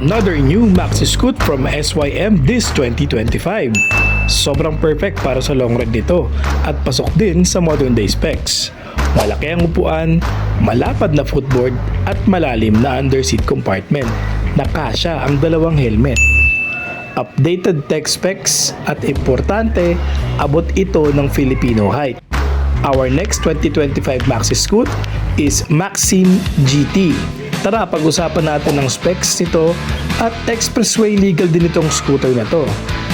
Another new Maxi Scoot from SYM this 2025. Sobrang perfect para sa long ride nito at pasok din sa modern day specs. Malaki ang upuan, malapad na footboard at malalim na underseat compartment. Nakasya ang dalawang helmet. Updated tech specs at importante, abot ito ng Filipino height. Our next 2025 Maxi Scoot is Maxim GT. Tara, pag-usapan natin ng specs nito at expressway legal din itong scooter na to.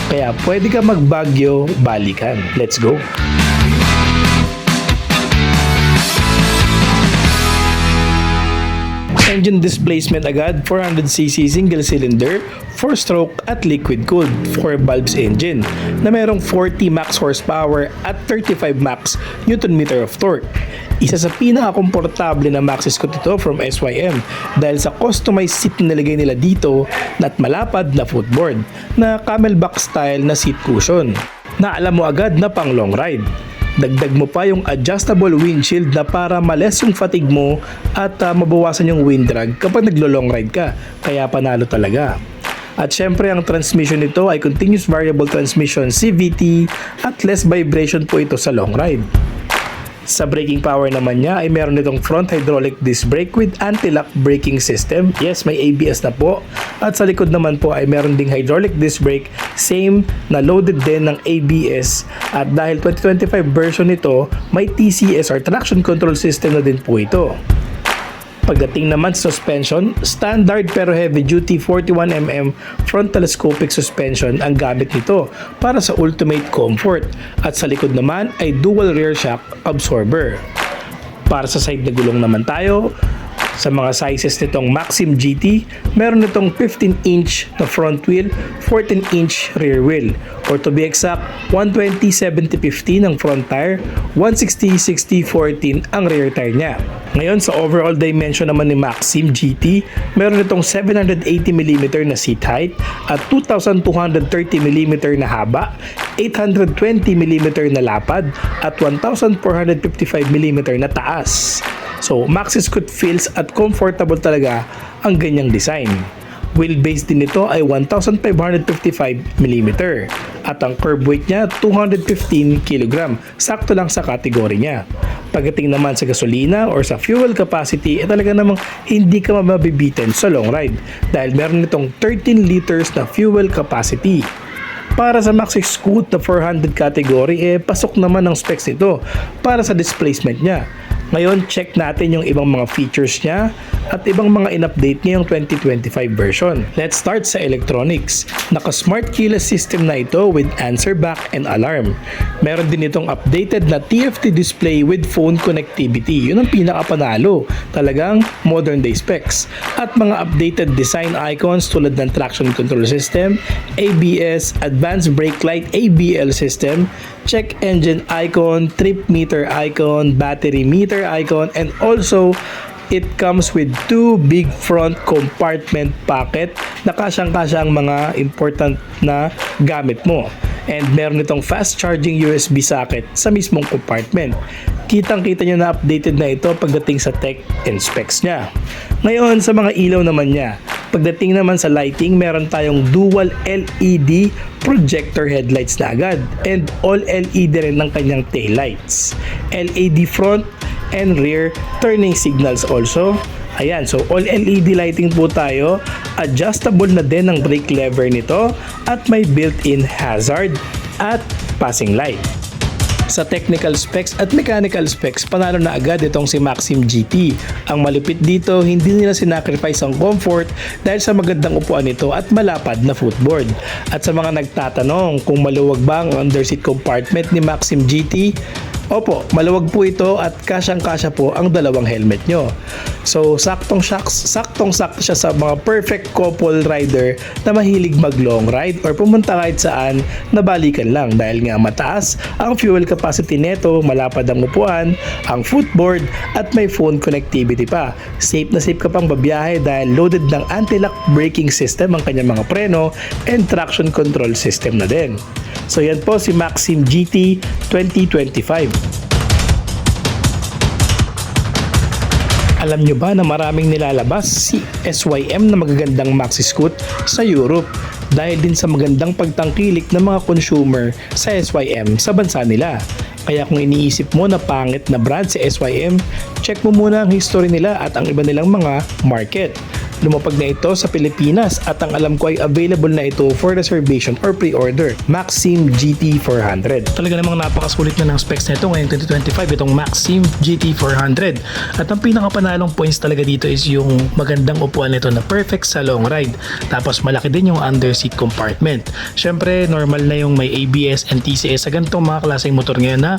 Kaya pwede ka mag-Baguio, balikan. Let's go! Engine displacement agad, 400cc single cylinder, 4-stroke at liquid cooled 4 valves engine na merong 40 max horsepower at 35 max Nm of torque. Isa sa pinaka-komportable na Maxi Scoot ito from SYM dahil sa customized seat na nilagay nila dito at malapad na footboard na camelback style na seat cushion na alam mo agad na pang long ride. Dagdag mo pa yung adjustable windshield na para males yung fatigue mo at mabawasan yung wind drag kapag naglo-long ride ka, kaya panalo talaga. At syempre ang transmission nito ay continuous variable transmission CVT at less vibration po ito sa long ride. Sa braking power naman niya ay meron itong front hydraulic disc brake with anti-lock braking system. Yes, may ABS na po. At sa likod naman po ay meron ding hydraulic disc brake, same na loaded din ng ABS. At dahil 2025 version nito, may TCS or traction control system na din po ito. Pagdating naman sa suspension, standard pero heavy duty 41mm front telescopic suspension ang gamit nito para sa ultimate comfort at sa likod naman ay dual rear shock absorber. Para sa side na gulong naman tayo, sa mga sizes nitong Maxim GT, meron nitong 15-inch na front wheel, 14-inch rear wheel. Or to be exact, 120/70/50 ang front tire, 160/60/14 ang rear tire niya. Ngayon sa overall dimension naman ni Maxim GT, meron itong 780mm na seat height at 2,230mm na haba, 820mm na lapad at 1,455mm na taas. So, Maxi Scoot feels at comfortable talaga ang ganyang design. Wheelbase din nito ay 1,555mm at ang curb weight niya 215 kg. Sakto lang sa kategory niya. Pagdating naman sa gasolina or sa fuel capacity, talaga namang hindi ka mabibitin sa long ride dahil meron nitong 13 liters na fuel capacity. Para sa Maxi Scoot na 400 category, pasok naman ang specs nito para sa displacement niya. Ngayon, check natin yung ibang mga features niya at ibang mga in-update ngayong 2025 version. Let's start sa electronics. Naka-smart keyless system na ito with answer back and alarm. Meron din itong updated na TFT display with phone connectivity. Yun ang pinakapanalo. Talagang modern day specs. At mga updated design icons tulad ng traction control system, ABS, advanced brake light ABL system, check engine icon, trip meter icon, battery meter icon, and also it comes with 2 big front compartment pocket na kasyang-kasya ang mga important na gamit mo. And meron itong fast charging USB socket sa mismong compartment. Kitang-kita nyo na updated na ito pagdating sa tech and specs niya. Ngayon sa mga ilaw naman niya. Pagdating naman sa lighting, meron tayong dual LED projector headlights na agad and all LED rin ng kanyang taillights. LED front and rear turning signals also. Ayan, so all LED lighting po tayo. Adjustable na din ang brake lever nito at may built-in hazard at passing light. Sa technical specs at mechanical specs, panalo na agad itong si Maxim GT. Ang malupit dito, hindi nila sinacrifice ang comfort dahil sa magandang upuan nito at malapad na footboard. At sa mga nagtatanong kung maluwag ba ang underseat compartment ni Maxim GT, opo, maluwag po ito at kasyang-kasya po ang dalawang helmet nyo. So, saktong-sakto siya sa mga perfect couple rider na mahilig mag-long ride or pumunta kahit saan na balikan lang dahil nga mataas ang fuel capacity neto, malapad ang upuan, ang footboard at may phone connectivity pa. Safe na safe ka pang babiyahe dahil loaded ng anti-lock braking system ang kanyang mga preno and traction control system na din. So yan po si Maxim GT 2025. Alam nyo ba na maraming nilalabas si SYM na magagandang maxi scoot sa Europe dahil din sa magandang pagtangkilik ng mga consumer sa SYM sa bansa nila. Kaya kung iniisip mo na pangit na brand si SYM, check mo muna ang history nila at ang iba nilang mga market. Lumapag na ito sa Pilipinas at ang alam ko ay available na ito for reservation or pre-order. Maxim GT400. Talaga namang napakasulit na ng specs nito ngayong 2025 itong Maxim GT400. At ang pinakapanalong points talaga dito is yung magandang upuan nito na perfect sa long ride. Tapos malaki din yung under seat compartment. Syempre normal na yung may ABS and TCS sa ganitong mga klaseng motor ngayon na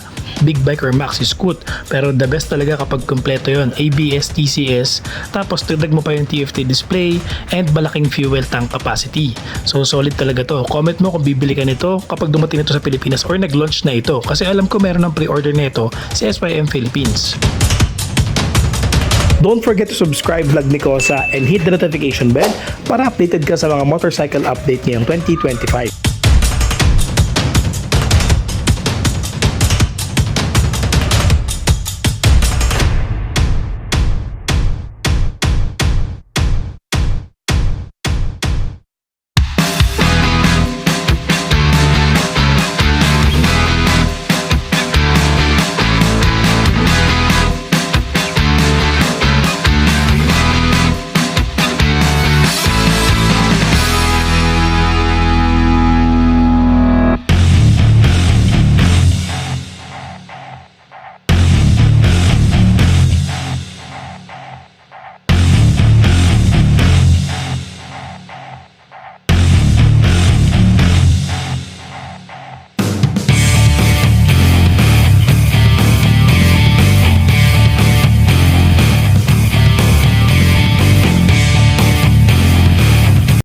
big bike or maxi scoot. Pero the best talaga kapag kompleto yon, ABS, TCS, tapos dagdag mo pa yung TFT display and malaking fuel tank capacity. So solid talaga to. Comment mo kung bibili ka nito kapag dumating ito sa Pilipinas or nag-launch na ito. Kasi alam ko meron ng pre-order na ito sa SYM Philippines. Don't forget to subscribe Vlog ni Kosa and hit the notification bell para updated ka sa mga motorcycle update ngayong 2025.